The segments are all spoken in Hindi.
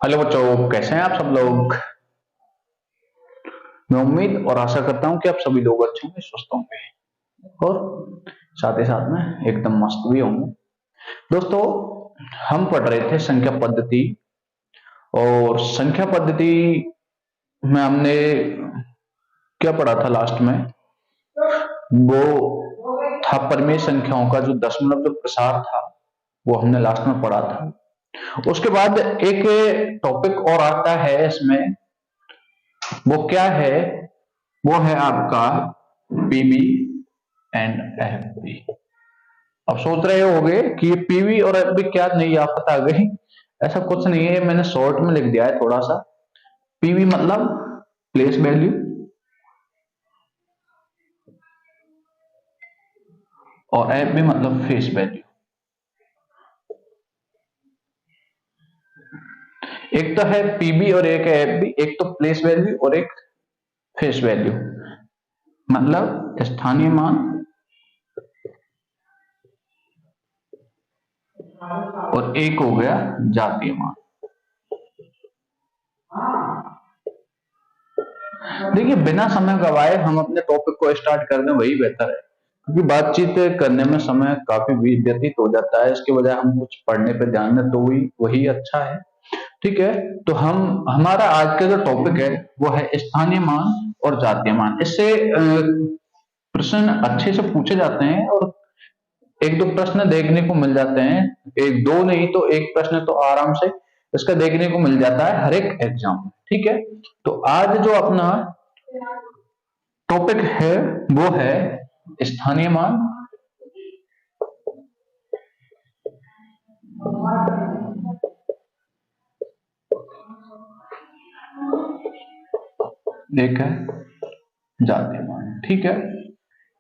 हेलो बच्चों, कैसे हैं आप सब लोग। मैं उम्मीद और आशा करता हूं कि आप सभी लोग अच्छे होंगे, स्वस्थ होंगे और साथ ही साथ में एकदम मस्त भी होंगे। दोस्तों, हम पढ़ रहे थे संख्या पद्धति, और संख्या पद्धति में हमने क्या पढ़ा था लास्ट में। वो था परिमेय संख्याओं का जो दशमलव जो प्रसार था, वो हमने लास्ट में पढ़ा था। उसके बाद एक टॉपिक और आता है इसमें, वो क्या है, वो है आपका पीवी एंड एफबी। अब सोच रहे होंगे कि ये पीवी और एफबी क्या, नहीं आफत आ गई। ऐसा कुछ नहीं है, मैंने शॉर्ट में लिख दिया है थोड़ा सा। पीवी मतलब प्लेस वैल्यू, और एफबी मतलब फेस वैल्यू। एक तो है पीवी और एक है एफबी, एक तो प्लेस वैल्यू और एक फेस वैल्यू, मतलब स्थानीय मान और एक हो गया जातीय मान। देखिए, बिना समय गवाए हम अपने टॉपिक को स्टार्ट कर दें, वही बेहतर है, क्योंकि बातचीत करने में समय काफी व्यतीत हो जाता है। इसके बजाय हम कुछ पढ़ने पे ध्यान दें तो वही अच्छा है। ठीक है, तो हमारा आज का जो टॉपिक है वो है स्थानीय मान और जातीय मान। इससे प्रश्न अच्छे से पूछे जाते हैं और एक दो प्रश्न देखने को मिल जाते हैं। एक दो नहीं तो एक प्रश्न तो आराम से इसका देखने को मिल जाता है हर एक एग्जाम में। ठीक है, तो आज जो अपना टॉपिक है वो है स्थानीय मान। एक है जातीय मान। ठीक है,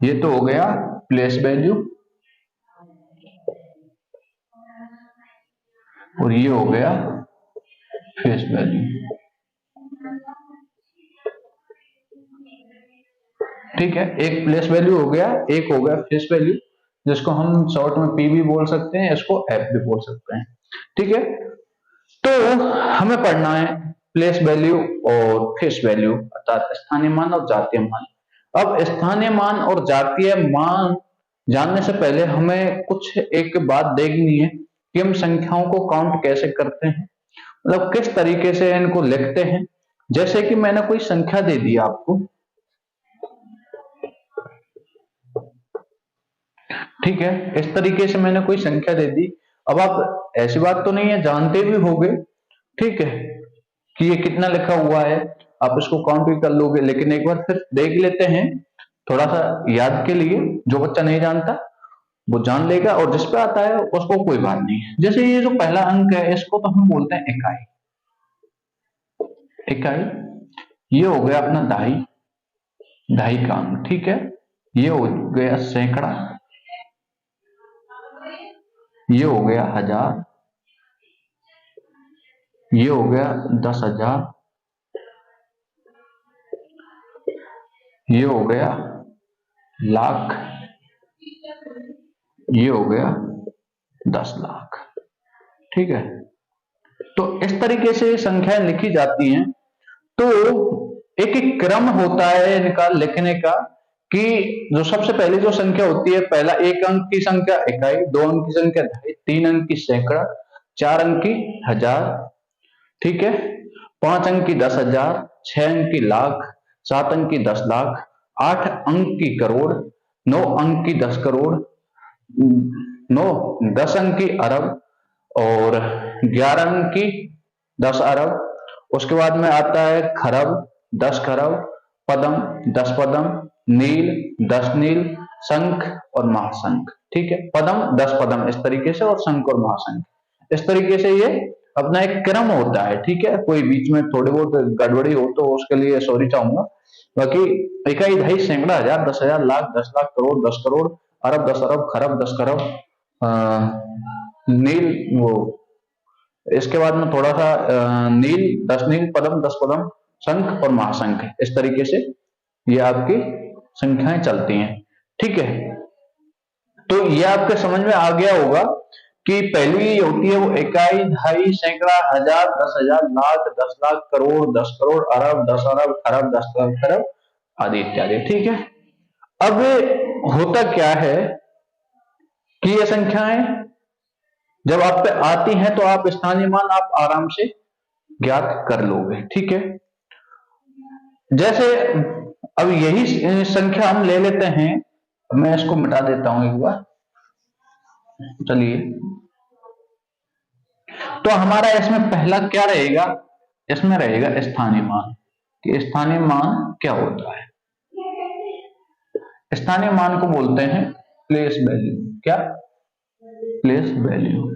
ये तो हो गया प्लेस वैल्यू और ये हो गया फेस वैल्यू। ठीक है, एक प्लेस वैल्यू हो गया, एक हो गया फेस वैल्यू, जिसको हम शॉर्ट में पी भी बोल सकते हैं, इसको एफ भी बोल सकते हैं। ठीक है, तो हमें पढ़ना है प्लेस वैल्यू और फेस वैल्यू, अर्थात स्थानीय मान और जातीय मान। अब स्थानीय मान और जातीय मान जानने से पहले हमें कुछ एक बात देखनी है कि हम संख्याओं को काउंट कैसे करते हैं, मतलब किस तरीके से इनको लिखते हैं। जैसे कि मैंने कोई संख्या दे दी आपको, ठीक है, इस तरीके से मैंने कोई संख्या दे दी। अब आप, ऐसी बात तो नहीं है, जानते भी होंगे, ठीक है, कि ये कितना लिखा हुआ है, आप इसको काउंट भी कर लोगे, लेकिन एक बार फिर देख लेते हैं थोड़ा सा याद के लिए। जो बच्चा नहीं जानता वो जान लेगा, और जिस पे आता है उसको कोई बात नहीं है। जैसे ये जो पहला अंक है, इसको तो हम बोलते हैं इकाई। इकाई, ये हो गया अपना दहाई, दहाई का अंक। ठीक है, ये हो गया सैकड़ा, ये हो गया हजार, ये हो गया 10,000, ये हो गया लाख, ये हो गया 10 लाख। ठीक है, तो इस तरीके से संख्याएं लिखी जाती हैं। तो एक एक क्रम होता है इनका लिखने का, कि जो सबसे पहले जो संख्या होती है, पहला एक अंक की संख्या इकाई, दो अंक की संख्या दहाई, तीन अंक की सैकड़ा, चार अंक की हजार, ठीक है, पांच अंक की 10,000, छह अंक की लाख, सात अंक की 10 लाख, आठ अंक की करोड़, नौ अंक की 10 करोड़, नौ 10 अंक की अरब, और 11 अंक की 10 अरब। उसके बाद में आता है खरब, 10 खरब, पदम, 10 पदम, नील, 10 नील, शंख और महाशंख। ठीक है, पदम 10 पदम इस तरीके से, और शंख और महाशंख इस तरीके से, ये अपना एक क्रम होता है। ठीक है, कोई बीच में थोड़ी बहुत गड़बड़ी हो तो उसके लिए सॉरी चाहूंगा। बाकी इकाई, दहाई, सैकड़ा, हजार, 10,000, लाख, 10 लाख, करोड़, 10 करोड़, अरब, 10 अरब, खरब, 10 खरब, नील, वो इसके बाद में थोड़ा सा नील, 10 नील, पदम, 10 पदम, शंख और महाशंख, इस तरीके से ये आपकी संख्याएं चलती हैं। ठीक है, तो ये आपके समझ में आ गया होगा कि पहली होती है वो इकाई, दहाई, सैकड़ा, हजार, 10,000, लाख, 10 लाख, करोड़, 10 करोड़, अरब, 10 अरब, खरब, 10 खरब आदि इत्यादि। ठीक है। अब होता क्या है कि ये संख्याएं जब आप पे आती हैं तो आप स्थानीय मान आप आराम से ज्ञात कर लोगे। ठीक है। जैसे अब यही संख्या हम ले लेते हैं, मैं इसको मिटा देता हूं एक बार। चलिए, तो हमारा इसमें पहला क्या रहेगा, इसमें रहेगा स्थानीय मान। कि स्थानीय मान क्या होता है? स्थानीय मान को बोलते हैं प्लेस वैल्यू। क्या? Place value.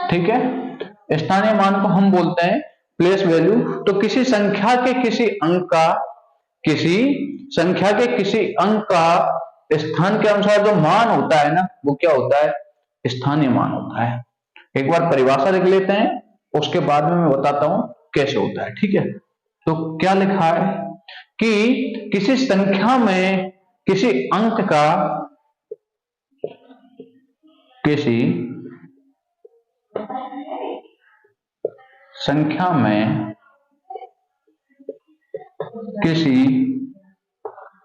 ठीक है। स्थानीय मान को हम बोलते हैं प्लेस वैल्यू। तो किसी संख्या के किसी अंक का, किसी संख्या के किसी अंक का स्थान के अनुसार जो मान होता है ना, वो क्या होता है? स्थानीय मान होता है। एक बार परिभाषा लिख लेते हैं, उसके बाद में मैं बताता हूं कैसे होता है। ठीक है। तो क्या लिखा है कि किसी संख्या में किसी अंक का, किसी संख्या में किसी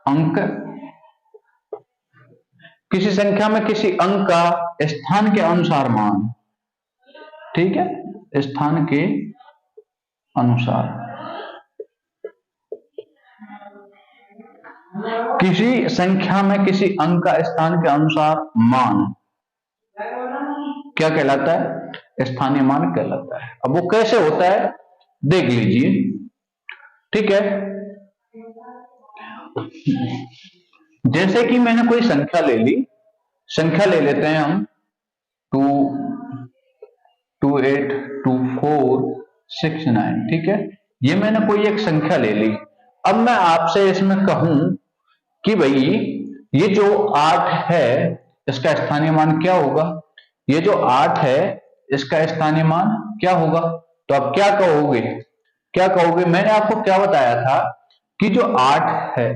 अंक, किसी संख्या में किसी अंक का स्थान के अनुसार मान। ठीक है। स्थान के अनुसार किसी संख्या में किसी अंक का स्थान के अनुसार मान क्या कहलाता है? स्थानीय मान कहलाता है। अब वो कैसे होता है देख लीजिए। ठीक है। जैसे कि मैंने कोई संख्या ले ली, संख्या ले लेते हैं हम 2, 2, 8, 2, 4, 6, 9। ठीक है। ये मैंने कोई एक संख्या ले ली। अब मैं आपसे इसमें कहूं कि भाई ये जो 8 है इसका स्थानीय मान क्या होगा? ये जो 8 है इसका स्थानीय मान क्या होगा? तो आप क्या कहोगे? क्या कहोगे? मैंने आपको क्या बताया था कि जो 8 है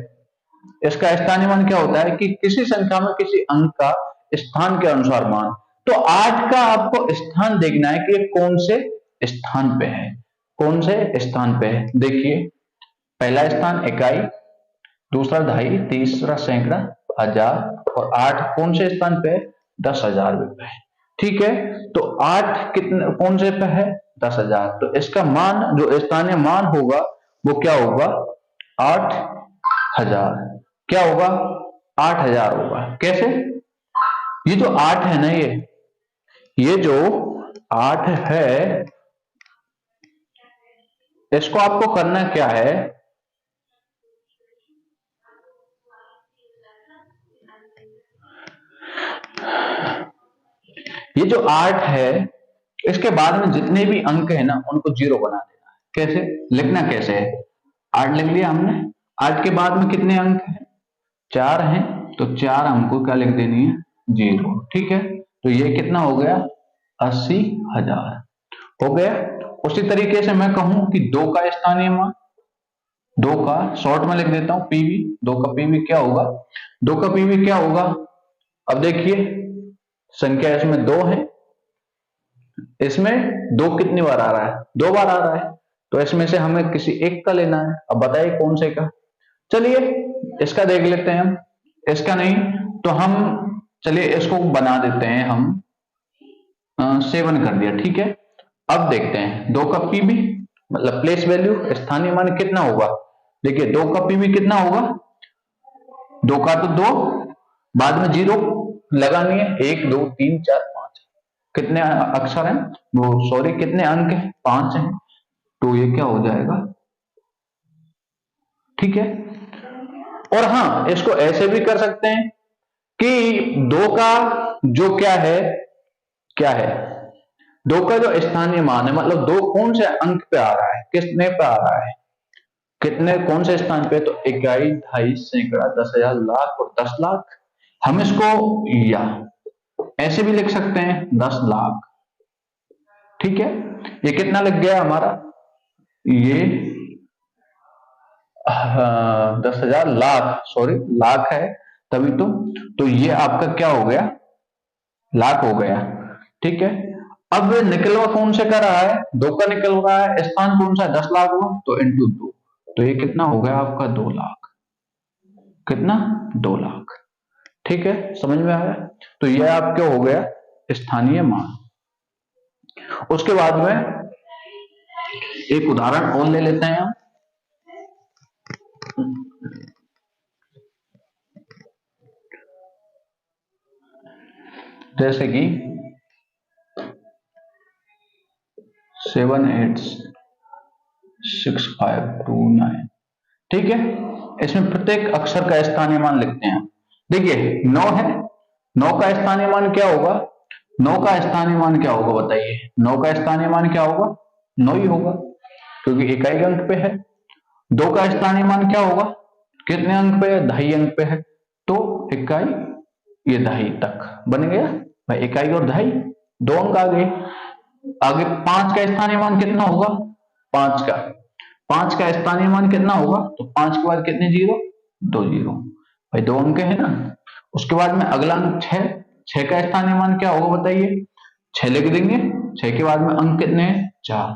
इसका स्थानीय मान क्या होता है कि किसी संख्या में किसी अंक का स्थान के अनुसार मान। तो 8 का आपको स्थान देखना है कि कौन से स्थान पे है, कौन से स्थान पे है। देखिए, पहला स्थान इकाई, दूसरा दहाई, तीसरा सैकड़ा, हजार, और 8 कौन से स्थान पे है? 10,000 पे है। ठीक है। तो 8 कितने कौन से पे है? 10,000। तो इसका मान जो स्थानीय मान होगा वो क्या होगा? 8,000। क्या होगा? 8,000 होगा। कैसे? ये जो 8 है ना, ये जो 8 है इसको आपको करना क्या है? ये जो 8 है इसके बाद में जितने भी अंक है ना उनको 0 बना देना है। कैसे लिखना? कैसे है? 8 लिख लिया हमने। 8 के बाद में कितने अंक हैं? 4 हैं। तो 4 हमको क्या लिख देनी है? 0। ठीक है। तो ये कितना हो गया? 80,000 हो गया। उसी तरीके से मैं कहूं कि 2 का स्थानीय मान, 2 का शॉर्ट में लिख देता हूं पीवी। 2 का पीवी क्या होगा? 2 का पीवी क्या होगा? अब देखिए, संख्या इसमें 2 है, इसमें 2 कितनी बार आ रहा है? 2 बार आ रहा है। तो इसमें से हमें किसी एक का लेना है। अब बताइए कौन से का? चलिए इसका देख लेते हैं हम। इसका नहीं तो हम चलिए इसको बना देते हैं हम 7 कर दिया। ठीक है। अब देखते हैं 2 का पीवी मतलब प्लेस वैल्यू, स्थानीय मान कितना होगा? देखिए 2 का पीवी कितना होगा? 2 का तो 2, बाद में 0 लगानी है। 1, 2, 3, 4, 5। कितने अक्षर हैं वो? सॉरी, कितने अंक हैं? 5 हैं। तो ये क्या हो जाएगा? ठीक है। और हाँ, इसको ऐसे भी कर सकते हैं कि 2 का जो क्या है, क्या है 2 का जो स्थानीय मान है, मतलब 2 कौन से अंक पे आ रहा है, कितने पे आ रहा है, कितने कौन से स्थान पे? तो इकाई, दहाई, सैकड़ा, 10,000, लाख और 10 लाख। हम इसको या ऐसे भी लिख सकते हैं 10 लाख। ठीक है। ये कितना लग गया हमारा? ये 10,000 लाख, सॉरी लाख है तभी तो ये आपका क्या हो गया? लाख हो गया। ठीक है, अब निकलवा कौन से का रहा है, 2 का निकल रहा है, स्थान कौन सा है 10 लाख हो, तो इंटू 2, तो ये कितना हो गया आपका 2 लाख, कितना 2 लाख। ठीक है, समझ में आया। तो ये आपके हो गया स्थानीय मान। उसके बाद में एक उदाहरण और ले लेते हैं हम। जैसे कि 786529, ठीक है, इसमें प्रत्येक अक्षर का स्थानीय मान लिखते हैं। देखिए 9 है, 9 का स्थानीय मान क्या होगा, 9 का स्थानीय मान क्या होगा बताइए, 9 का स्थानीय मान क्या होगा, 9 ही होगा, क्योंकि इकाई अंक पे है। 2 का स्थानीय मान क्या होगा, कितने अंक पे है, 2.5 अंक पे है, तो इकाई ये 2.5 तक बन गया भाई, इकाई और 2.5 2 अंक आ गए। आगे 5 का स्थानीय मान कितना होगा, 5 का स्थानीय मान कितना होगा, तो 5 के बाद कितने जीरो, 2 जीरो भाई, 2 अंक है ना। उसके बाद में अगला अंक 6, 6 का स्थानीय मान क्या होगा बताइए, 6 लिख देंगे, 6 के बाद में अंक कितने हैं 4,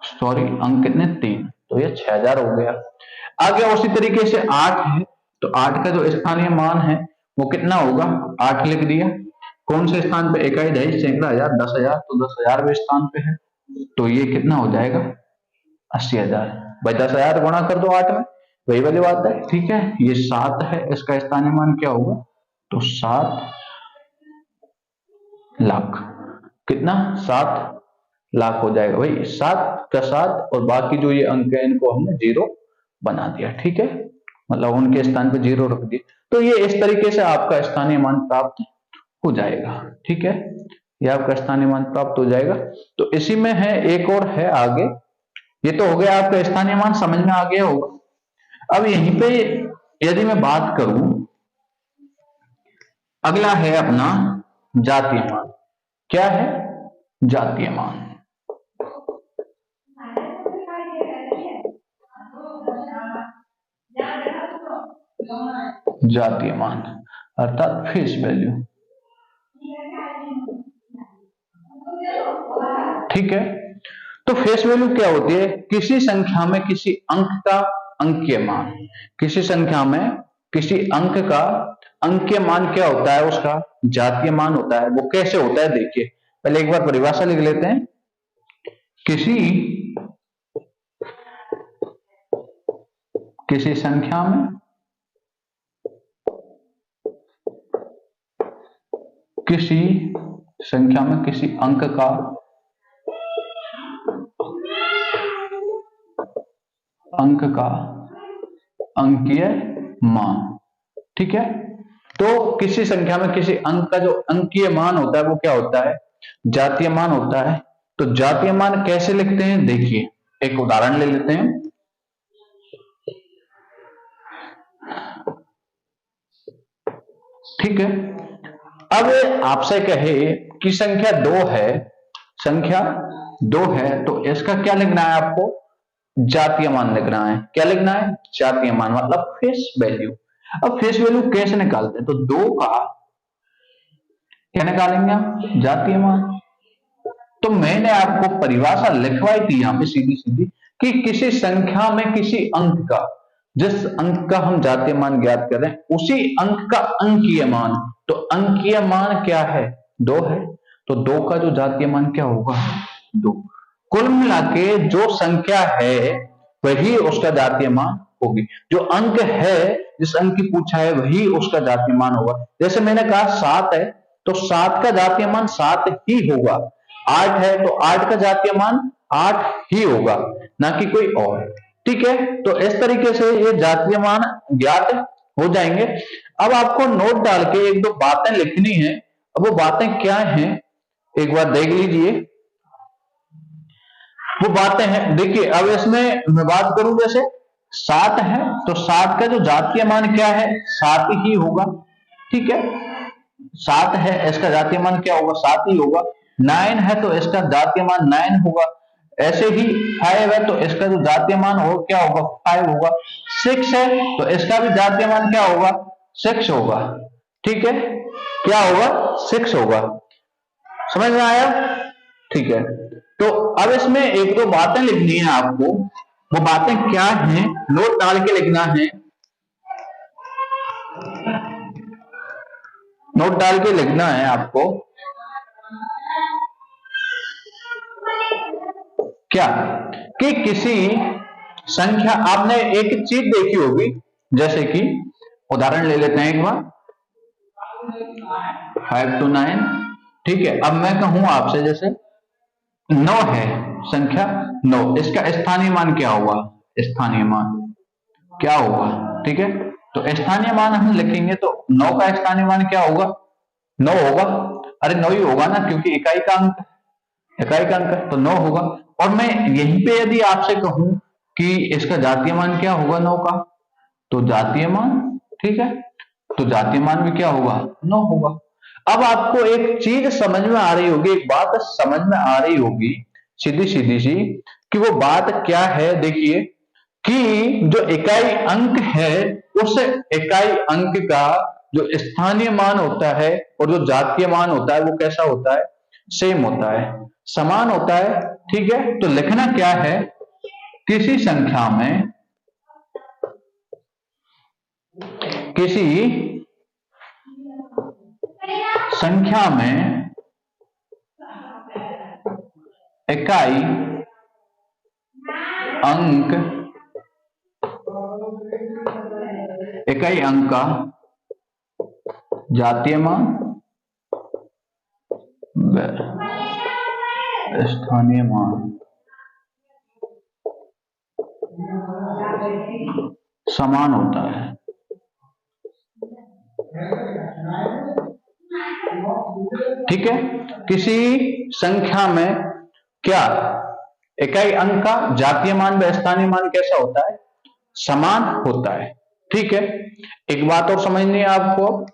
सॉरी अंक कितने 3, तो ये 6000 हो गया। आगे उसी तरीके से 8 है, तो 8 का जो स्थानीय मान है वो कितना होगा, 8 लिख दिया, कौन से स्थान पे, इकाई 2.5 सैकड़ा हजार 10,000, तो 10,000वें स्थान पे है, तो ये कितना हो जाएगा 80,000 भाई, 10,000 गुणा कर दो 8 में, वही वाली बात है। ठीक है, ये 7 है, इसका स्थानीय मान क्या होगा, तो 7 लाख, कितना 7 लाख हो जाएगा भाई, 7 का 7 और बाकी जो ये अंक है इनको हमने जीरो बना दिया। ठीक है, मतलब उनके स्थान पे जीरो रख दिया, तो ये इस तरीके से आपका स्थानीय मान प्राप्त हो जाएगा। ठीक है, ये आपका स्थानीय मान प्राप्त हो जाएगा। तो इसी में है एक और है आगे, ये तो हो गया आपका स्थानीय मान, समझ में आ गया होगा। अब यहीं पे यदि मैं बात करूं, अगला है अपना जातीय मान। क्या है, जातीय मान। जातीय मान अर्थात फेस वैल्यू। ठीक है, तो फेस वैल्यू क्या होती है, किसी संख्या में किसी अंक का अंकीय मान, किसी संख्या में किसी अंक का अंकीय मान क्या होता है, उसका जातीय मान होता है। वो कैसे होता है देखिए, पहले एक बार परिभाषा लिख लेते हैं। किसी संख्या में किसी अंक का अंकीय मान। ठीक है, तो किसी संख्या में किसी अंक का जो अंकीय मान होता है वो क्या होता है, जातीय मान होता है। तो जातीय मान कैसे लिखते हैं, देखिए एक उदाहरण ले लेते हैं। ठीक है, अब आपसे कहे कि संख्या 2 है, तो इसका क्या लिखना है आपको, जातीय मान लिखना है। क्या लिखना है, जातीय मान, मतलब फेस वैल्यू। अब फेस वैल्यू कैसे निकालते हैं, तो 2 का क्या निकालेंगे आप, जातीय मान। तो मैंने आपको परिभाषा लिखवाई थी यहां पे सीधी सीधी, कि किसी संख्या में किसी अंक का, जिस अंक का हम जातीय मान ज्ञात कर रहे हैं उसी अंक का अंकीय मान। तो अंकीय मान क्या है, 2 है, तो 2 का जो जातीय मान क्या होगा, 2। कुल मिला के जो संख्या है वही उसका जातीय मान होगी, जो अंक है जिस अंक की पूछा है वही उसका जातीय मान होगा। जैसे मैंने कहा 7 है, तो 7 का जातीय मान 7 ही होगा। 8 है, तो 8 का जातीय मान 8 ही होगा, ना कि कोई और। ठीक है, तो इस तरीके से ये जातीय मान ज्ञात हो जाएंगे। अब आपको नोट डाल के एक दो बातें लिखनी है। अब वो बातें क्या हैं एक बार देख लीजिए। वो बातें हैं, देखिए अब इसमें मैं बात करूं, जैसे 7 है, तो 7 का जो जातीय मान क्या है, 7 ही होगा। ठीक है, 7 है, इसका जातीय मान क्या होगा, 7 ही होगा। 9 है, तो इसका जातीय मान 9 होगा। ऐसे ही 5 है, तो इसका जो जातीय मान हो क्या होगा, 5 होगा। 6 है, तो इसका भी जातीय मान क्या होगा, 6 होगा। ठीक है, क्या होगा 6 होगा। समझ में आया? ठीक है, तो अब इसमें एक दो बातें लिखनी है आपको। वो बातें क्या हैं, नोट डाल के लिखना है, नोट डाल के लिखना है आपको। क्या कि किसी संख्या, आपने एक चीज देखी होगी, जैसे कि उदाहरण ले लेते हैं एक बार, 5 to 9। ठीक है, अब मैं कहूं आपसे जैसे 9 है संख्या 9, इसका स्थानीय मान क्या होगा? स्थानीय मान क्या होगा? ठीक है, तो स्थानीय मान हम लिखेंगे तो 9 का स्थानीय मान क्या होगा? 9 होगा। अरे 9 ही होगा ना, क्योंकि इकाई का अंक, इकाई का अंक तो 9 होगा। और मैं यहीं पे यदि आपसे कहूं कि इसका जातीय मान क्या होगा 9 का, तो जातीय मान, ठीक है, तो जातीय मान भी क्या होगा? 9 होगा। अब आपको एक चीज समझ में आ रही होगी, एक बात समझ में आ रही होगी सीधी सीधी सी, कि वो बात क्या है। देखिए कि जो इकाई अंक है, उस इकाई अंक का जो स्थानीय मान होता है और जो जातीय मान होता है वो कैसा होता है? सेम होता है, समान होता है। ठीक है, तो लिखना क्या है? किसी संख्या में, किसी संख्या में इकाई अंक, इकाई अंक का जातीय मान व स्थानीय मान समान होता है। ठीक है, किसी संख्या में क्या इकाई अंक का जातीय मान व स्थानीय मान कैसा होता है? समान होता है। ठीक है, एक बात और समझनी है आपको,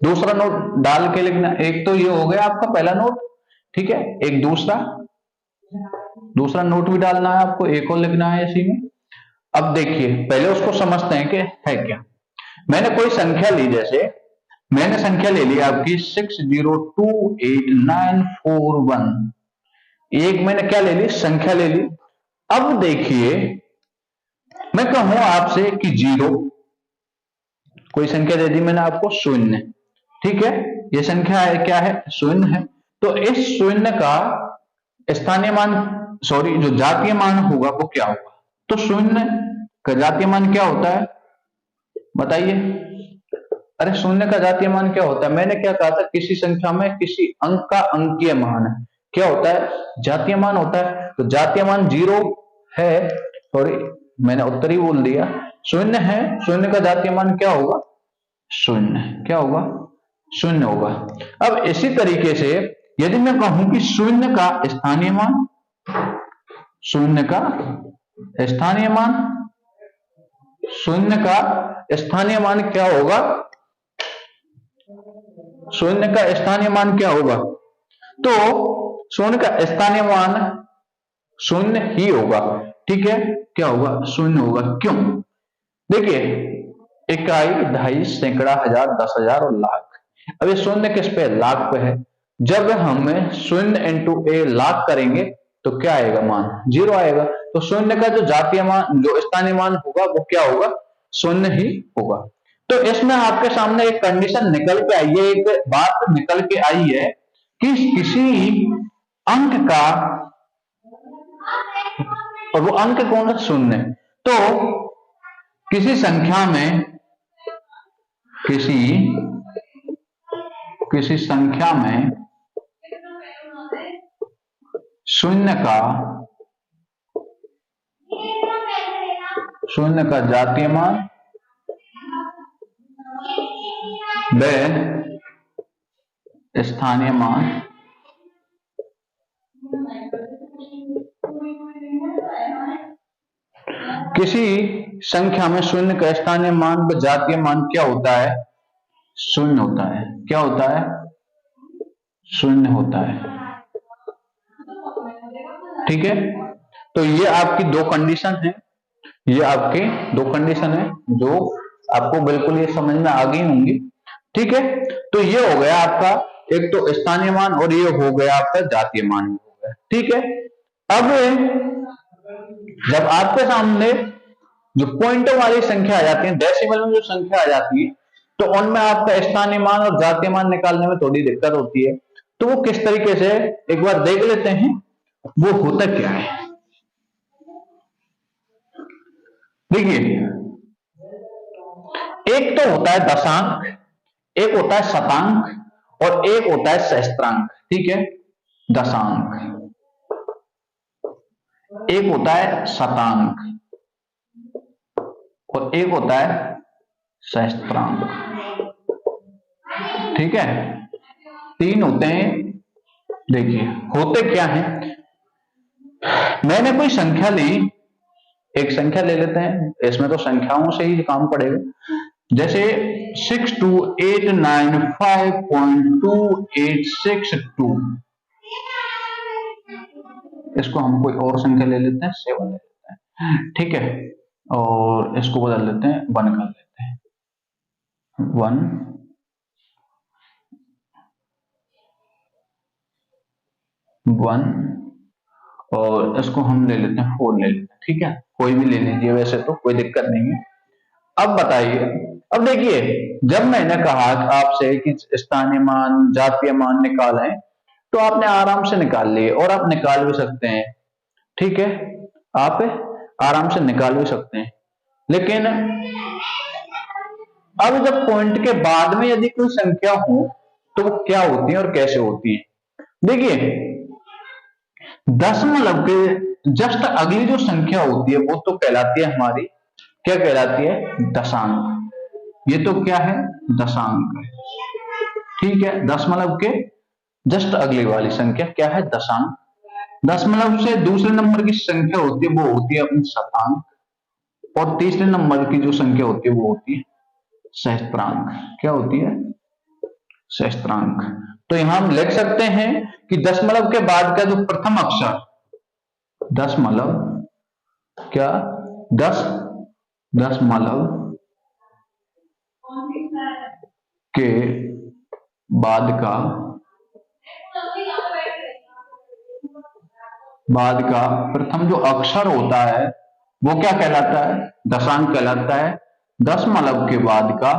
दूसरा नोट डाल के लिखना। एक तो ये हो गया आपका पहला नोट, ठीक है, एक दूसरा नोट भी डालना है आपको, एक और लिखना है इसी में। अब देखिए पहले उसको समझते हैं कि है क्या। मैंने कोई संख्या ली, जैसे मैंने संख्या ले ली आपकी 602891, एक मैंने क्या ले ली? संख्या ले ली। अब देखिए मैं कहूं आपसे कि 0, कोई संख्या दे दी मैंने आपको 0, ठीक है, ये संख्या है, क्या है? 0 है। तो इस 0 का स्थानीय मान, सॉरी, जो जातीय मान होगा वो क्या होगा? तो 0 का जातीय मान क्या होता है? बताइए। अरे 0 का जातीय मान क्या होता है? मैंने क्या कहा था? किसी संख्या में किसी अंक का अंकीय मान क्या होता है? जातीय मान होता है। तो जातीय मान 0 है, सॉरी मैंने उत्तर ही बोल दिया, 0 है। 0 का जातीय मान क्या होगा? 0। क्या होगा? 0 होगा। अब इसी तरीके से यदि मैं कहूं कि 0 का स्थानीय मान, 0 का स्थानीय मान, 0 का स्थानीय मान क्या होगा? 0 का स्थानीय मान क्या होगा? तो 0 का स्थानीय मान 0 ही होगा। ठीक है, क्या होगा? 0 होगा। क्यों? देखिए इकाई, दहाई, सैकड़ा, हजार, 10,000 और लाख। अब ये 0 किस पे? लाख पे है। जब हम 0 इंटू ए लाख करेंगे तो क्या आएगा? मान 0 आएगा। तो 0 का जो जातीय मान, जो स्थानीय मान होगा वो क्या होगा? 0 ही होगा। तो इसमें आपके सामने एक कंडीशन निकल के आई है, एक बात निकल के आई है कि किसी अंक का, और वो अंक कौन सा? 0। तो किसी संख्या में, किसी संख्या में 0 का जातीय मान व स्थानीय मान किसी संख्या में 0 का स्थानीय मान व जातीय मान क्या होता है? 0 होता है। क्या होता है? 0 होता है। ठीक है, तो ये आपकी दो कंडीशन है, ये आपके दो कंडीशन है जो आपको बिल्कुल ये समझ में आ गई होंगी। ठीक है, तो ये हो गया आपका एक तो स्थानीय मान और ये हो गया आपका जातीय मान हो गया। ठीक है, अब जब आपके सामने जो पॉइंटों वाली संख्या आ जाती है, डेसिमल में जो संख्या आ जाती है, तो उनमें आपका स्थानीय मान और जातीय मान निकालने में थोड़ी दिक्कत होती है। तो वो किस तरीके से, एक बार देख लेते हैं वो होता क्या है। देखिए, एक तो होता है दशांक, एक होता है शतांक और एक होता है सहस्त्रांक। ठीक है, दशांक, एक होता है शतांक और एक होता है सहस्त्रांक। ठीक है, तीन होते हैं। देखिए होते क्या है, मैंने कोई संख्या ली, एक संख्या ले लेते हैं, इसमें तो संख्याओं से ही काम पड़ेगा। जैसे 62895.2862, इसको हम कोई और संख्या ले लेते हैं, 7 ले लेते हैं। ठीक है, और इसको बदल लेते हैं, 1 कर लेते हैं, 1 1 और इसको हम ले लेते हैं 4 ले लेते हैं। ठीक है, कोई भी ले लीजिए, वैसे तो कोई दिक्कत नहीं है। अब बताइए, अब देखिए, जब मैंने कहा आपसे कि स्थानीय मान जातीय मान निकालें, तो आपने आराम से निकाल लिए और आप निकाल भी सकते हैं। ठीक है, आप आराम से निकाल भी सकते हैं, लेकिन अब जब पॉइंट के बाद में यदि कोई संख्या हो तो वो क्या होती है और कैसे होती है। देखिए, दशमलव के जस्ट अगली जो संख्या होती है वो तो कहलाती है हमारी, क्या कहलाती है, दशांक। ये तो क्या है, दशांक है। ठीक है, दशमलव के जस्ट अगली वाली संख्या क्या है, दशांक। दशमलव से दूसरे नंबर की संख्या होती है वो होती है अपनी शतांक, और तीसरे नंबर की जो संख्या होती है वो होती है सहस्त्रांक। क्या होती है, सहस्त्रांक। तो यहां हम लिख सकते हैं कि दशमलव के बाद का जो प्रथम अक्षर, दशमलव, क्या, दशमलव के बाद का प्रथम जो अक्षर होता है वो क्या कहलाता है, दशांक कहलाता है। दशमलव के बाद का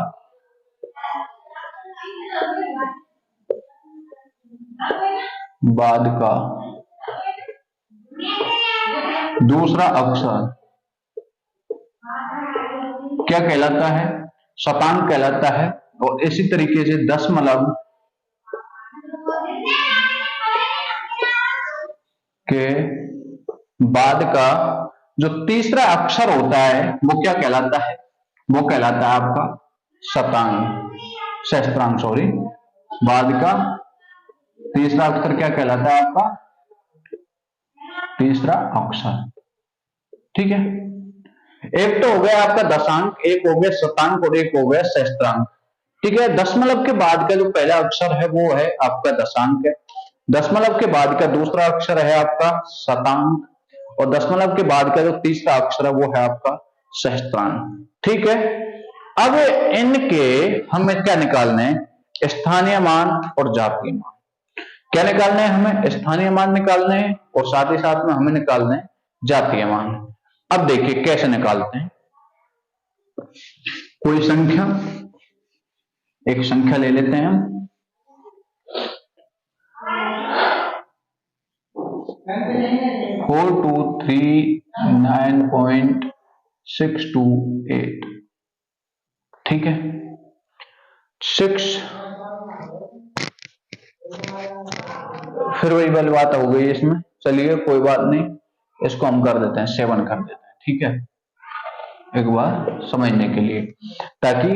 दूसरा अक्षर क्या कहलाता है, शतांक कहलाता है। और इसी तरीके से दशमलव के बाद का जो तीसरा अक्षर होता है वो क्या कहलाता है, वो कहलाता है आपका सहस्त्रांक, सॉरी। बाद का तीसरा अक्षर क्या कहलाता है, आपका तीसरा अक्षर। ठीक है, एक तो हो गया आपका दशांक, एक हो गया शतांक और एक हो गया सहस्त्रांक। ठीक है, दशमलव के बाद का जो पहला अक्षर है वो है आपका दशांक है, दशमलव के बाद का दूसरा अक्षर है आपका शतांक, और दशमलव के बाद का जो तीसरा अक्षर है वो है आपका सहस्त्रांक। ठीक है, अब इनके हमें क्या निकालने हैं, स्थानीय मान और जातीय मान। क्या निकालने हैं, हमें स्थानीय मान निकालने हैं और साथ ही साथ में हमें निकालने हैं जातीय मान। अब देखिए कैसे निकालते हैं। कोई संख्या, एक संख्या ले लेते हैं हम, 4239.628। ठीक है, 6, फिर वही वाली बात हो गई इसमें, चलिए कोई बात नहीं, इसको हम कर देते हैं 7 कर देते हैं। ठीक है, एक बार समझने के लिए, ताकि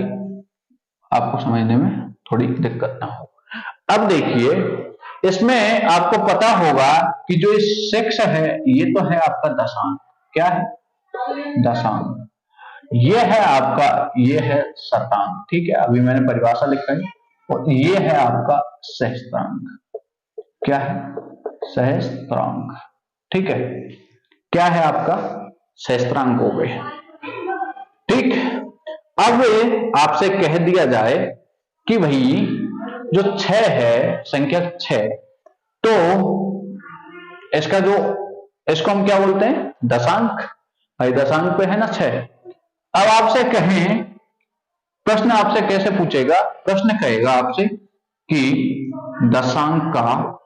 आपको समझने में थोड़ी दिक्कत ना हो। अब देखिए, इसमें आपको पता होगा कि जो 6 है ये तो है आपका दशांक। क्या है, दशांक। ये है आपका, ये है शतांक। ठीक है, अभी मैंने परिभाषा लिखा है, और ये है आपका सहस्त्रांक। क्या है, सहस्त्रांक। ठीक है, क्या है आपका, सहस्त्रांक हो गए। ठीक, अब आपसे कह दिया जाए कि भाई जो 6 है, संख्या 6, तो इसका जो, इसको हम क्या बोलते हैं, दशांक। भाई दशांक पे है ना 6। अब आपसे कहें, प्रश्न आपसे कैसे पूछेगा, प्रश्न कहेगा आपसे कि दशांक का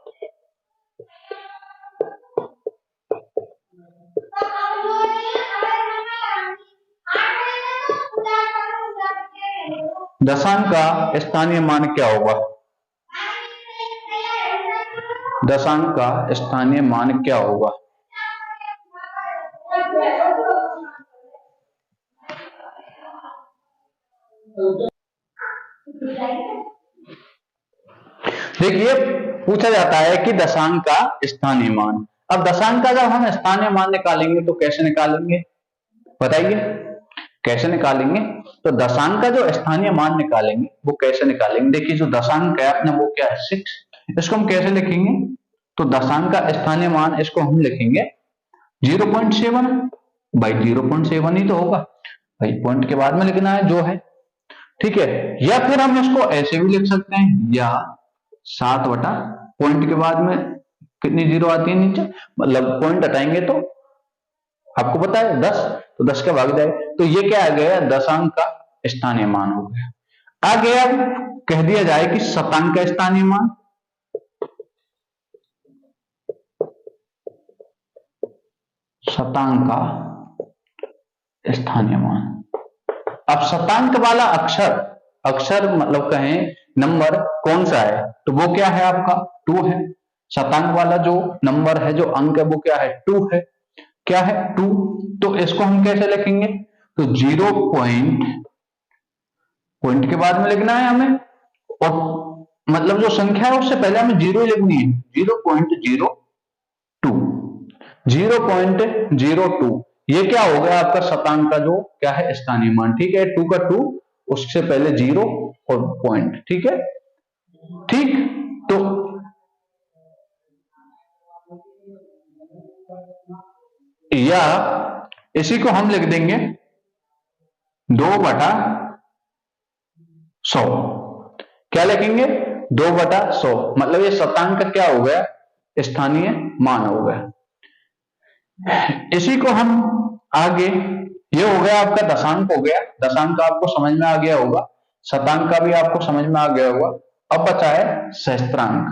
स्थानीय मान क्या होगा, दशांक का स्थानीय मान क्या होगा। देखिए पूछा जाता है कि दशांक का स्थानीय मान। अब दशांक का जब हम स्थानीय मान निकालेंगे तो कैसे निकालेंगे, बताइए कैसे निकालेंगे। तो दशांक का जो स्थानीय मान निकालेंगे वो कैसे निकालेंगे। देखिए जो दशांक है अपना वो क्या है 6, इसको हम कैसे लिखेंगे, तो दशांक का स्थानीय मान इसको हम लिखेंगे 0.7। भाई 0.7 ही तो होगा, भाई पॉइंट के बाद में लिखना है जो है, ठीक है। या फिर हम इसको ऐसे भी लिख सकते हैं, या 7 बटा पॉइंट के बाद में कितनी जीरो आती है नीचे, मतलब पॉइंट हटाएंगे तो आपको पता है 10, तो 10 का भाग जाए, तो ये क्या आ गया, दशांक का स्थानीय मान हो गया। आगे अब कह दिया जाए कि शतांक का स्थानीय मान, शतांक का स्थानीय मान। अब शतांक वाला अक्षर, अक्षर मतलब कहें नंबर कौन सा है, तो वो क्या है आपका 2 है। शतांक वाला जो नंबर है, जो अंक है वो क्या है 2 है, क्या है 2। तो इसको हम कैसे लिखेंगे, तो 0 पॉइंट के बाद में लिखना है हमें, और मतलब जो संख्या है उससे पहले हमें 0 लिखनी है, 0.02, 0.02। ये क्या हो गया आपका शतांक का जो क्या है स्थानीय मान, ठीक है। 2 का 2, उससे पहले 0 और पॉइंट, ठीक है, ठीक। तो या इसी को हम लिख देंगे 2/100। क्या लिखेंगे 2/100, मतलब ये शतांक का क्या हो गया, स्थानीय मान हो गया। इसी को हम आगे, ये हो गया आपका दशांक हो गया, दशांक का आपको समझ में आ गया होगा, शतांक का भी आपको समझ में आ गया होगा। अब बचा है सहस्त्रांक।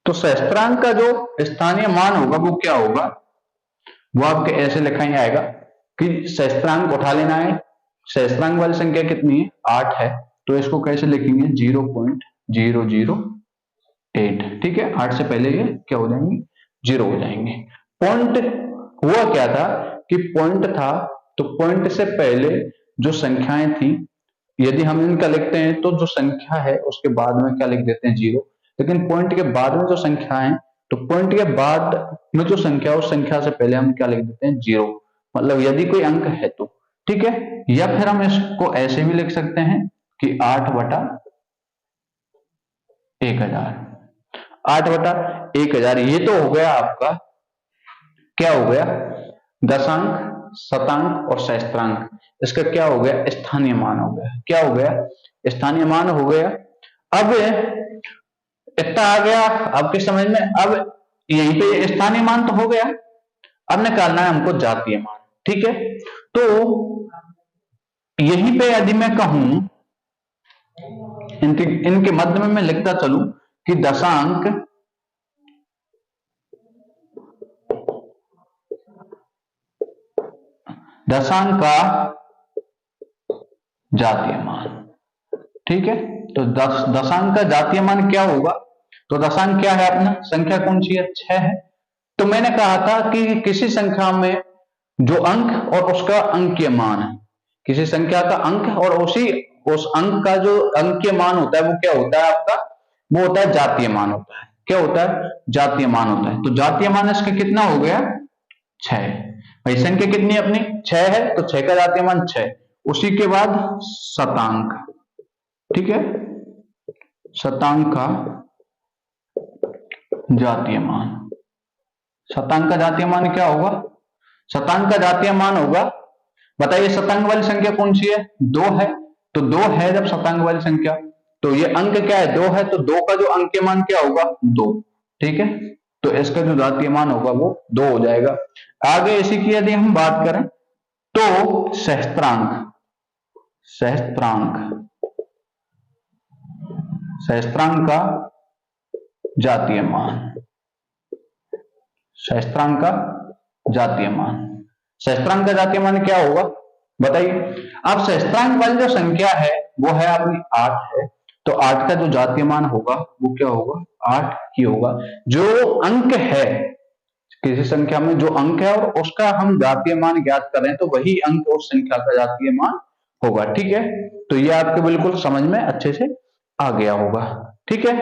तो सहस्त्रांक का जो स्थानीय मान होगा वो क्या होगा, वो आपके ऐसे लिखा ही आएगा कि सहस्त्रांक उठा लेना है, सहस्त्रांक वाली संख्या कितनी है 8 है, तो इसको कैसे लिखेंगे 0.008, ठीक है। 8 से पहले ये क्या हो जाएंगे 0 हो जाएंगे। पॉइंट हुआ क्या था कि पॉइंट था, तो पॉइंट से पहले जो संख्याएं थी, यदि हम इनका लिखते हैं तो जो संख्या है उसके बाद में क्या लिख देते हैं 0, लेकिन पॉइंट के बाद में जो संख्या है, तो पॉइंट के बाद में जो संख्या उस संख्या से पहले हम क्या लिख देते हैं 0, मतलब यदि कोई अंक है तो, ठीक है। या फिर हम इसको ऐसे भी लिख सकते हैं कि 8/1000, 8/1000। ये तो हो गया आपका, क्या हो गया, दशांक, शतांक और सहस्त्रांक। इसका क्या हो गया स्थानीय मान हो गया, क्या हो गया स्थानीय मान हो गया। अब इतना आ गया आपके समझ में। अब यहीं पे स्थानीय मान तो हो गया, अब निकालना है हमको जातीय मान, ठीक है। तो यहीं पे यदि मैं कहूं, इनके मध्य में मैं लिखता चलूं कि दशांक का जातीय मान, ठीक है। तो दशांक का जातीय मान क्या होगा, तो दशांक क्या है अपना, संख्या कौन सी है 6 है। तो मैंने कहा था कि किसी संख्या में जो अंक और उसका अंकीय मान है, किसी संख्या का अंक और उस अंक का जो अंकीय मान होता है वो क्या होता है आपका, वो होता है जातीय मान होता है। क्या होता है, जातीय मान होता है। तो जातीय मान इसका कितना हो गया 6। भाई संख्या कितनी है अपनी 6 है, तो 6 का जातीय मान 6, उसी के बाद शतांक, ठीक है, शतांक का जातीय मान। शतांक का जातीय मान क्या होगा? शतांक का जातीय मान होगा, बताइए शतांक वाली संख्या कौन सी है? 2 है, तो 2 है जब शतांक वाली संख्या, तो ये अंक क्या है? 2 है, तो 2 का जो अंकीय मान क्या होगा? 2, ठीक है, तो इसका जो जातीय मान होगा वो 2 हो जाएगा। आगे इसी की यदि हम बात करें तो सहस्त्रांक, सहस्त्रांक, सहस्त्रांक का जातीय मान, सहस्त्रांक का जातीय मान, सहस्त्रांक का जातीय मान क्या होगा बताइए? अब सहस्त्रांक वाली जो संख्या है वो है अपनी 8 है, तो 8 का जो जातीय मान होगा वो क्या होगा? 8 ही होगा। जो अंक है किसी संख्या में, जो अंक है और उसका हम जातीय मान ज्ञात कर रहे हैं, तो वही अंक उस संख्या का जातीय मान होगा, ठीक है। तो ये आपके बिल्कुल समझ में अच्छे से आ गया होगा, ठीक है।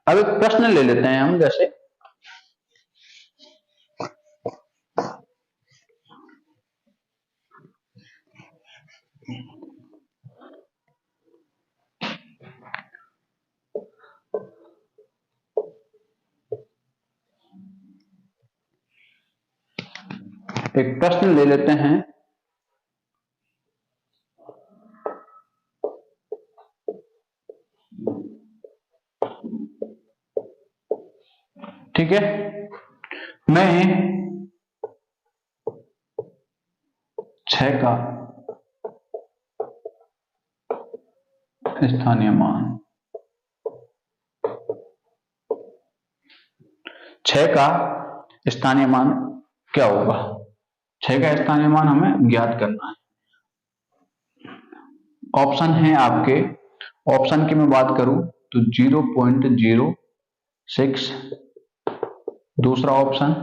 अब एक प्रश्न ले लेते हैं हम, जैसे एक प्रश्न ले लेते हैं, ठीक है। मैं 6 का स्थानीय मान, 6 का स्थानीय मान क्या होगा? 6 का स्थानीय मान हमें ज्ञात करना है। ऑप्शन है आपके, ऑप्शन की मैं बात करूं तो 0.06, दूसरा ऑप्शन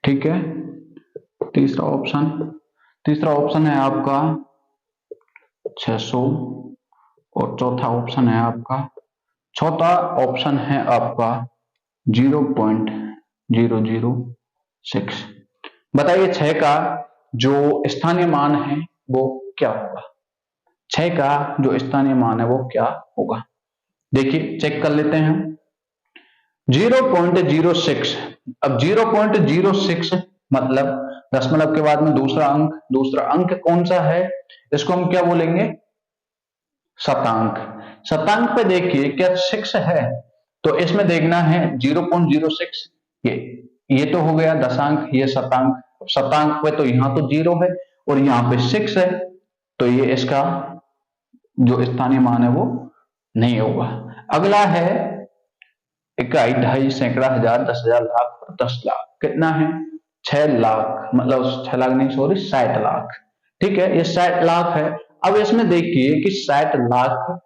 ठीक है, तीसरा ऑप्शन है आपका 600 और चौथा ऑप्शन है आपका 0.006। बताइए 6 का जो स्थानीय मान है वो क्या होगा? 6 का जो स्थानीय मान है वो क्या होगा? देखिए चेक कर लेते हैं हम। 0.06, अब 0.06 मतलब दशमलव के बाद में दूसरा अंक कौन सा है? इसको हम क्या बोलेंगे? शतांक। शतांक पे देखिए क्या 6 है, तो इसमें देखना है 0.06, ये तो हो गया दशांक, ये शतांक। शतांक पे तो यहां तो 0 है और यहाँ पे 6 है, तो ये इसका जो स्थानीय मान है वो नहीं होगा। अगला है इकाई, ढाई, सैकड़ा, हजार, 10,000, लाख और 10 लाख। कितना है? 6 लाख, मतलब 6 लाख नहीं, सॉरी 60 लाख, ठीक है, ये 60 लाख है। अब इसमें देखिए कि 60 लाख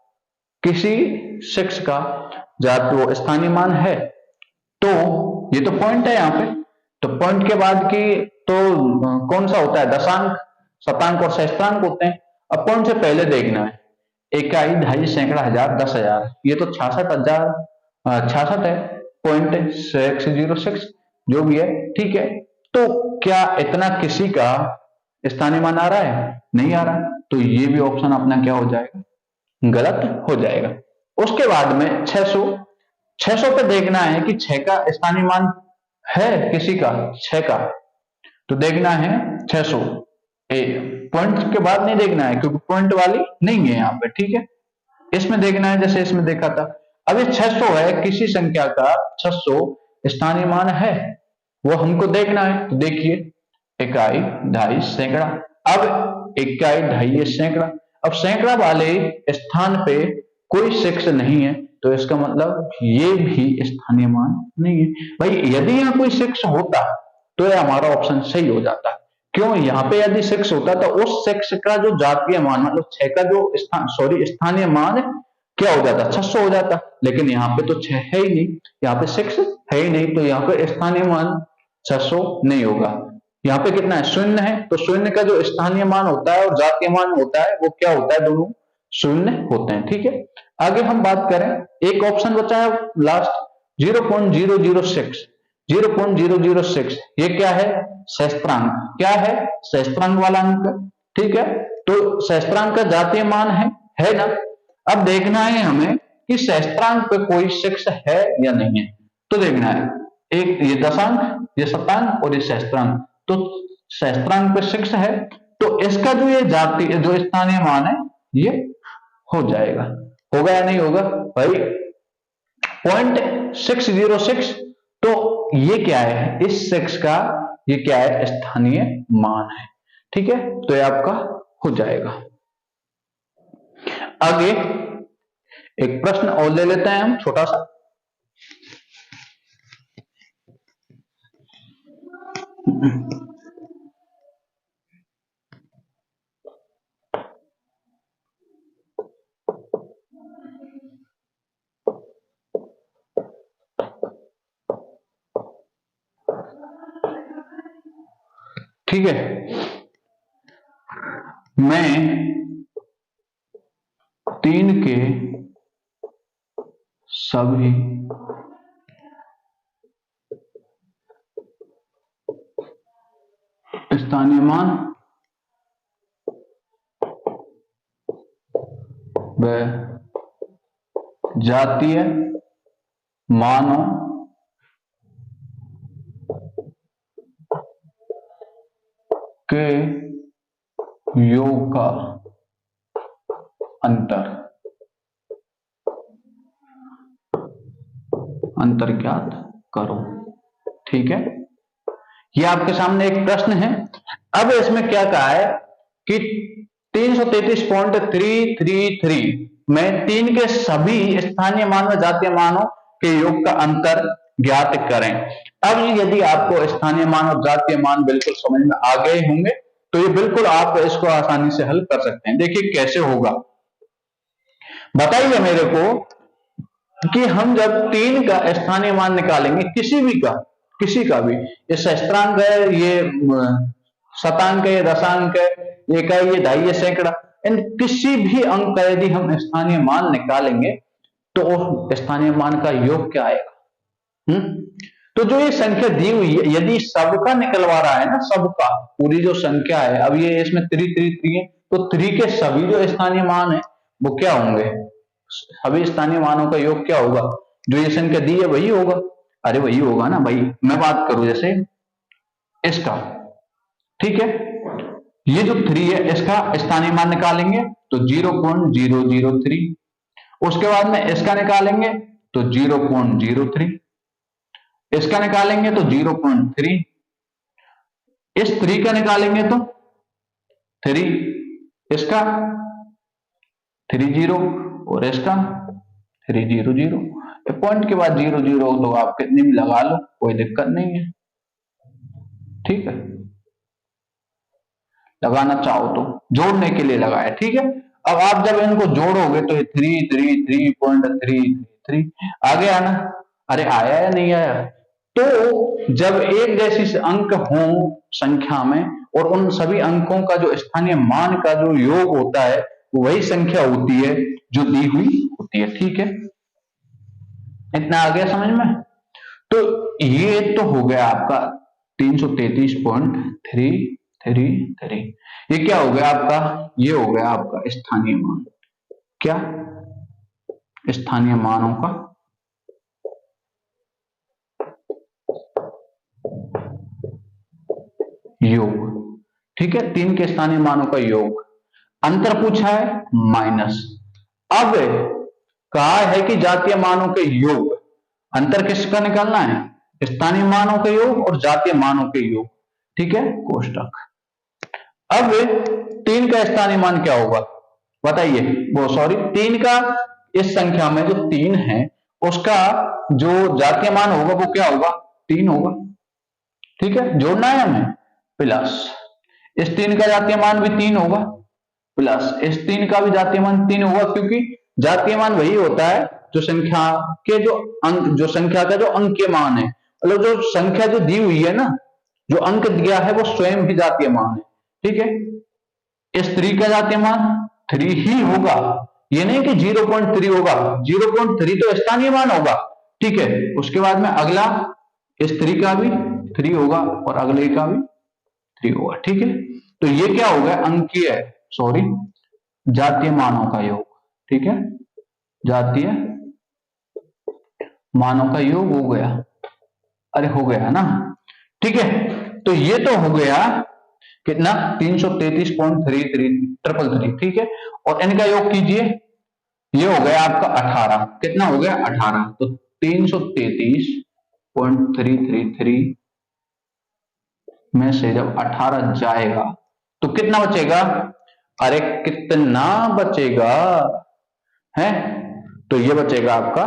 किसी 6 का जो स्थानीय मान है, तो ये तो पॉइंट है यहाँ पे, तो पॉइंट के बाद की तो कौन सा होता है? दशांक, शतांक और सहस्त्रांक होते हैं। अब पॉइंट से पहले देखना है इकाई, ढाई, सैकड़ा, हजार, 10,000, ये तो 66,000, 66 है, 0.606 जो भी है, ठीक है। तो क्या इतना किसी का स्थानीय मान आ रहा है? नहीं आ रहा, तो ये भी ऑप्शन अपना क्या हो जाएगा? गलत हो जाएगा। उसके बाद में 600 पे देखना है कि 6 का स्थानीय मान है किसी का, 6 का, तो देखना है 600, पॉइंट के बाद नहीं देखना है क्योंकि पॉइंट वाली नहीं है यहाँ पे, ठीक है। इसमें देखना है जैसे इसमें देखा था। अब ये 600 है, किसी संख्या का 600 स्थानीय मान है, वो हमको देखना है। तो देखिए इकाई, ढाई, सैकड़ा, अब इकाई, ढाई, सैकड़ा, अब सैकड़ा वाले स्थान पे कोई 6 नहीं है, तो इसका मतलब ये भी स्थानीय मान नहीं है। भाई यदि यहाँ कोई 6 होता तो ये हमारा ऑप्शन सही हो जाता। क्यों? यहाँ पे यदि 6 होता तो उस 6 का जो जातीय मान, मतलब 6 का जो स्थानीय मान क्या हो जाता? 600 हो जाता। लेकिन यहाँ पे तो 6 है ही नहीं, यहाँ पे 6 है ही नहीं, तो यहाँ पे स्थानीय मान 600 नहीं होगा। यहाँ पे कितना है, शून्य है, तो शून्य का जो स्थानीय मान होता है और जातीय मान होता है वो क्या होता है, दोनों शून्य होते हैं। ठीक है, आगे हम बात करें, एक ऑप्शन बचा है लास्ट 0.006। 0.006 ये क्या है, सहस्त्रांक। क्या है, सहस्त्रांक वाला अंक। ठीक है, तो सहस्त्रांक का जातीय मान है ना। अब देखना है हमें कि सहस्त्रांक पे कोई 6 है या नहीं है, तो देखना है, एक ये दशांक, ये शतांक और ये सहस्त्रांक, तो सहस्त्रांक पे 6 है, तो इसका जो ये जातीय जो स्थानीय मान है ये हो जाएगा। होगा या नहीं होगा भाई, 0.606, तो ये क्या है, इस 6 का ये क्या है, स्थानीय मान है। ठीक है, तो ये आपका हो जाएगा। आगे एक प्रश्न और ले लेते हैं हम छोटा सा। ठीक है, मैं 3 के सभी स्थानीय मान व जातीय मानों के योग का अंतर ज्ञात करो। ठीक है, ये आपके सामने एक प्रश्न है। अब इसमें क्या कहा है कि 333.333 में 3 के सभी स्थानीय मान व जातीय मानों के योग का अंतर ज्ञात करें। अब यदि आपको स्थानीय मान और जातीय मान बिल्कुल समझ में आ गए होंगे तो ये बिल्कुल आप इसको आसानी से हल कर सकते हैं। देखिए कैसे होगा, बताइए मेरे को कि हम जब 3 का स्थानीय मान निकालेंगे, किसी का भी, ये सहस्त्रांक है, ये शतांक है, ये दशांक है, ये का ये ढाई, ये सैकड़ा, इन किसी भी अंक का यदि हम स्थानीय मान निकालेंगे तो स्थानीय मान का योग क्या आएगा। तो जो ये संख्या दी हुई है, यदि सबका निकलवा रहा है ना, सबका, पूरी जो संख्या है, अब ये इसमें 3 है, तो 3 के सभी जो स्थानीय मान है वो क्या होंगे, सभी स्थानीय मानों का योग क्या होगा, जो ये संख्या दी है वही होगा। अरे वही होगा ना भाई, मैं बात करूं जैसे इसका, ठीक है, ये जो 3 है इसका स्थानीय मान निकालेंगे तो 0.003, उसके बाद में इसका निकालेंगे तो 0.03, इसका निकालेंगे तो 0.3, इस 3 का निकालेंगे तो 3, इसका 30 और इसका 300। पॉइंट के बाद 00 तो आप कितने भी लगा लो, कोई दिक्कत नहीं है। ठीक है, लगाना चाहो तो जोड़ने के लिए लगाया। ठीक है, अब आप जब इनको जोड़ोगे तो 333.333 आ गया ना। अरे आया या नहीं आया, तो जब एक जैसी अंक हो संख्या में और उन सभी अंकों का जो स्थानीय मान का जो योग होता है वही संख्या होती है जो दी हुई होती है। ठीक है, इतना आ गया समझ में। तो ये तो हो गया आपका 333.333, ये क्या हो गया आपका, ये हो गया आपका स्थानीय मान, क्या, स्थानीय मानों का योग। ठीक है, 3 के स्थानीय मानों का योग, अंतर पूछा है माइनस। अब कहा है कि जातीय मानों के योग, अंतर किसका निकालना है, स्थानीय मानों के योग और जातीय मानों के योग। ठीक है, कोष्टक। अब 3 का स्थानीय मान क्या होगा बताइए, वो सॉरी 3 का, इस संख्या में जो 3 है उसका जो जातीय मान होगा वो क्या होगा, 3 होगा। ठीक है, जोड़ना है हमें, प्लस इस 3 का जातीय मान भी 3 होगा, प्लस इस 3 का भी जातीय मान 3 होगा, क्योंकि जातीय मान वही होता है जो संख्या के जो अंक, जो संख्या का जो अंकीय मान है, मतलब जो संख्या जो दी हुई है ना जो अंक दिया है वो स्वयं ही जातीय मान है, ठीक है। इस 3 का जातीय मान 3 ही होगा, ये नहीं कि 0.3 होगा, 0.3 तो स्थानीय मान होगा, ठीक है। उसके बाद में अगला इस 3 का भी 3 होगा और अगले का भी 3 होगा, ठीक है। तो ये क्या हो गया, अंकीय सॉरी जातीय मानों का योग, ठीक है, जातीय मानों का योग हो गया, अरे हो गया ना, ठीक है। तो ये तो हो गया कितना 333.33, ठीक है। और इनका योग कीजिए, ये हो गया आपका 18, कितना हो गया 18, तो 333.333 में से जब 18 जाएगा तो कितना बचेगा, अरे कितना बचेगा है, तो ये बचेगा आपका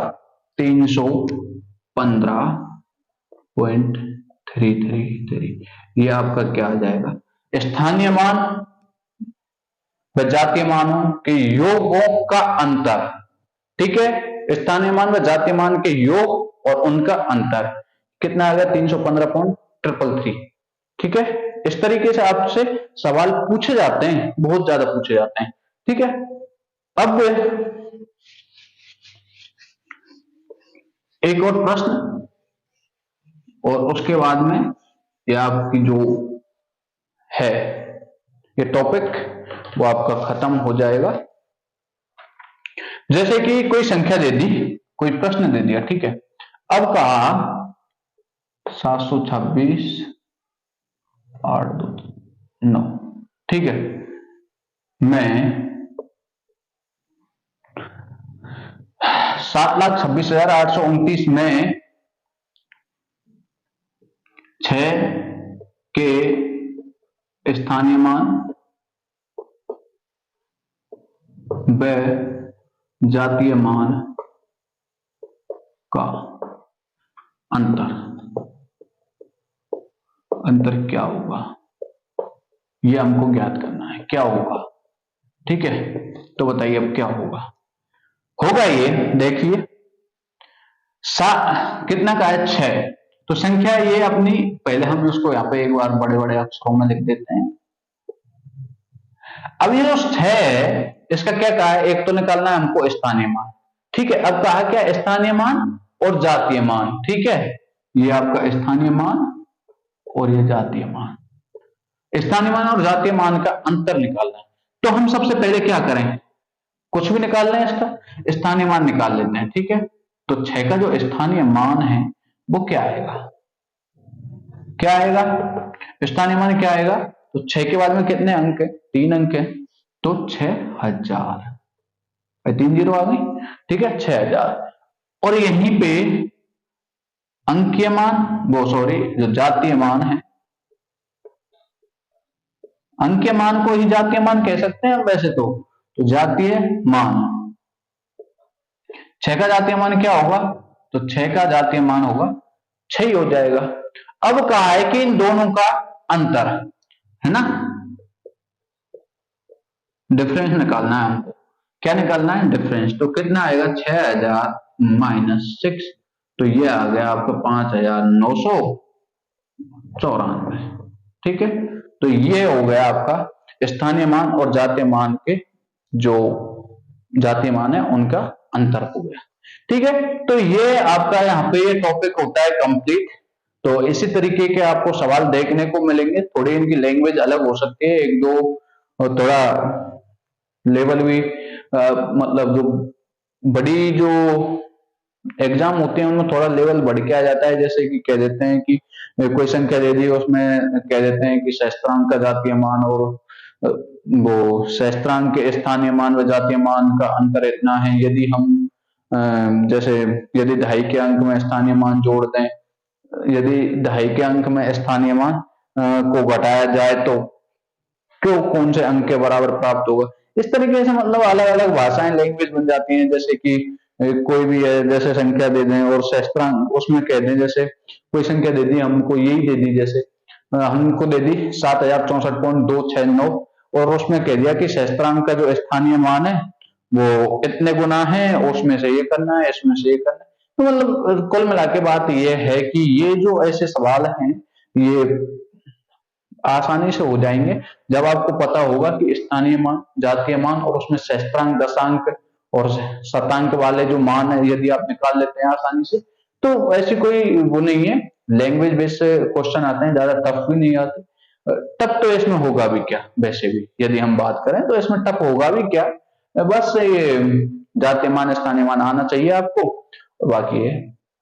315.333, ये आपका क्या आ जाएगा, स्थानीय मान व जातीय मानों के योगों का अंतर, ठीक है। स्थानीय मान व जातीय मान के योग और उनका अंतर कितना आ गया 315.333, ठीक है। इस तरीके से आपसे सवाल पूछे जाते हैं, बहुत ज्यादा पूछे जाते हैं, ठीक है। अब एक और प्रश्न और उसके बाद में ये आपकी जो है ये टॉपिक वो आपका खत्म हो जाएगा। जैसे कि कोई संख्या दे दी, कोई प्रश्न दे दिया, ठीक है। अब कहा 726/829, ठीक है। मैं 7,26,829 में 6 के स्थानीय मान व जातीय मान का अंतर क्या होगा, ये हमको ज्ञात करना है, क्या होगा, ठीक है। तो बताइए अब क्या होगा, ये देखिए कितना का है 6, तो संख्या ये अपनी, पहले हम उसको यहाँ पे एक बार बड़े बड़े अक्षरों में लिख देते हैं। अब ये जो 6 है इसका क्या कहा है, एक तो निकालना है हमको स्थानीय मान, ठीक है। अब कहा क्या स्थानीय मान और जातीय मान, ठीक है। ये आपका स्थानीय मान और ये जातीय मान, स्थानीय मान और जातीय मान का अंतर निकालना है। तो हम सबसे पहले क्या करें, कुछ भी निकालना है, इसका स्थानीय मान निकाल लेते हैं, ठीक है। तो 6 का जो स्थानीय मान है वो क्या आएगा, क्या आएगा, स्थानीय मान क्या आएगा, तो 6 के बाद में कितने अंक है, 3 अंक है, तो 6000, 3 जीरो आ गई, ठीक है, 6000। और यहीं पे अंकीय मान वो सॉरी जो जातीय मान है, अंकीय मान को ही जातीय मान कह सकते हैं वैसे तो जातीय मान, 6 का जातीय मान क्या होगा, तो 6 का जातीय मान होगा 6 ही हो जाएगा। अब कहा है कि इन दोनों का अंतर है ना, डिफरेंस निकालना है हमको, क्या निकालना है, डिफरेंस। तो कितना आएगा 6000 माइनस 6, तो ये आ गया आपका 5994, ठीक है। तो ये हो गया आपका स्थानीय मान और जातीय मान के जो जातीय मान है उनका अंतर हो गया, ठीक है। तो ये आपका यहाँ पे ये टॉपिक होता है कंप्लीट। तो इसी तरीके के आपको सवाल देखने को मिलेंगे, थोड़ी इनकी लैंग्वेज अलग हो सकती है, एक दो थोड़ा लेवल भी मतलब जो बड़ी जो एग्जाम होते हैं उनमें थोड़ा लेवल बढ़ के आ जाता है, जैसे कि कह देते हैं कि कोई संख्या दे दी उसमें कह देते हैं कि सहस्त्रांक का जातीय मान और वो सहस्त्रांक के स्थानीय मान व जातीय मान का अंतर इतना है, यदि हम जैसे यदि दहाई के अंक में स्थानीय मान जोड़ दें, यदि दहाई के अंक में स्थानीय मान को घटाया जाए तो क्यों कौन से अंक के बराबर प्राप्त होगा, इस तरीके से मतलब अलग अलग भाषाएं लैंग्वेज बन जाती हैं। जैसे कि कोई भी है जैसे संख्या दे दें और सहस्त्रांक उसमें कह दें, जैसे कोई संख्या दे दी हमको यही दे दी, जैसे हमको दे दी 7064.269 और उसमें कह दिया कि सहस्त्रांक का जो स्थानीय मान है वो इतने गुना है, उसमें से ये करना है, इसमें से ये करना है। तो मतलब कुल मिला के बात ये है कि ये जो ऐसे सवाल हैं ये आसानी से हो जाएंगे जब आपको पता होगा कि स्थानीय मान, जातीय मान और उसमें सहस्त्रांक, दशांक और शतांक वाले जो मान है यदि आप निकाल लेते हैं आसानी से, तो ऐसी कोई वो नहीं है। लैंग्वेज बेस्ड क्वेश्चन आते हैं, ज्यादा टफ भी नहीं आते। टफ तो इसमें होगा भी क्या, वैसे भी यदि हम बात करें तो इसमें टफ होगा भी क्या, बस ये जातीय मान, स्थानीय मान आना चाहिए आपको, बाकी ये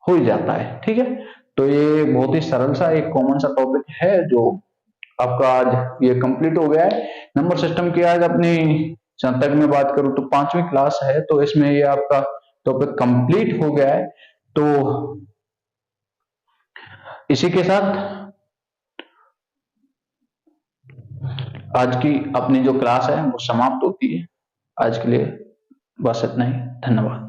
हो ही जाता है। ठीक है, तो ये बहुत ही सरल सा एक कॉमन सा टॉपिक है जो आपका आज ये कंप्लीट हो गया है। नंबर सिस्टम की आज अपनी, जहां तक मैं बात करूं तो 5वीं क्लास है, तो इसमें ये आपका टॉपिक कंप्लीट हो गया है। तो इसी के साथ आज की अपनी जो क्लास है वो समाप्त होती है। आज के लिए बस इतना ही, धन्यवाद।